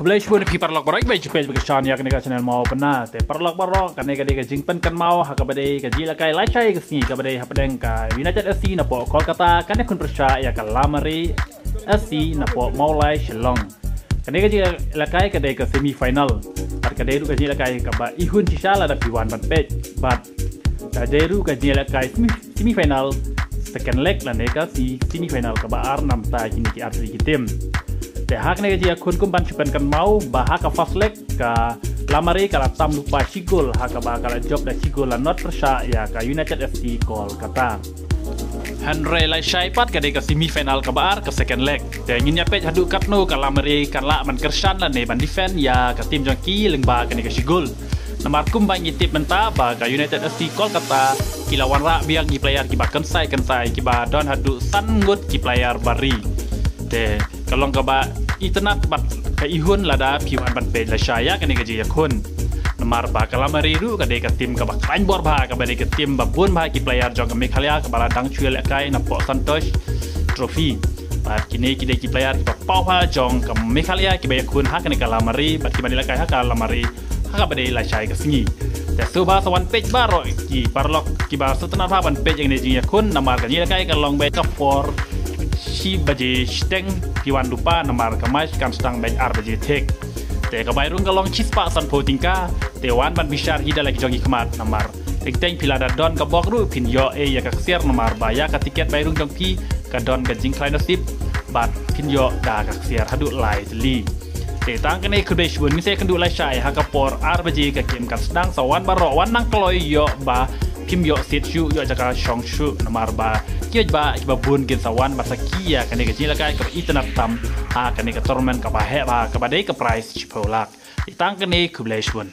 boleh cuba di parlok barai baik cuba sebagai channel yang kena channel mau pernah te parlok barok kan ke jingpen kan mau hak badai ke jila kai lai chai ke sini ke badai hapadeng ka United FC na po Kolkata kan kun percaya ka Lamari FC na po Maulai Shillong kan ke jila lakai ke semi final par ke deru ke jila kai ka ba ihun cisala da piwan ban pej bat ka deru ke jila kai semi final second leg la neka si semi final ka ba ar nam ta kini ki atri ki tim te hak ne jia kun kum ban chupen kan mau bahak ka first leg ka Lamari kala tam lupa sigol hak ka ba kala job da sigol la not persya ya ka United FC Kolkata Henry lai shai pat ka de ka semi final ka ba ar ka second leg te ngin ya pej hadu katno ka Lamari kan la man kersan la ne ban defend ya ka tim jangki leng ba ka ne ka sigol namar kum bang tip menta ba ka United FC Kolkata kilawan ra biang ki player ki ba kan sai ki ba don hadu sangut ki player bari te kalong ka ba itenat bat ka ihun lada piwan ban pe la shaya ka ne gaji yakun namar ba ka Lamari ru ka de ka tim ka ba kain bor ba ka ba de ka tim ba bun ba ki player jong ka Meghalaya ka ba dang chuel kai na po Santosh trophy ba kini ki de ki player ki ba pau ba jong ka Meghalaya ki ba yakun ha ka ne ka Lamari ba ki ba la kai ha ka Lamari ha ka ba de la shaya ka singi te so ba sawan page baro ki parlok ki ba setena ba ban page yang ne ji yakun namar ka ni la kai ka long be ka for si baje steng piwan lupa namar kamai kan stang baik ar baje tek te ka bairung kalong chispa san potingka te wan ban bishar hida lagi jongi kemat namar teng pilada don ka bok ru pin yo ya ka ksier namar baya ka tiket bairung jongki ka don ka jing klainosip bat pin yo da ka ksier hadu lai li te tang kene kude shun mi se kan du lai shai ha ka por ar baje ka kem kan stang sawan baro wan nang kloi yo ba pim yo sit shu yo jaka shong shu namar ba kiaj ba bun gen sawan masakia kan ke jila kai ka internet tam ha kan ke torment ka ba he ba ka ba dei ka price chipolak itang kan ku bleshun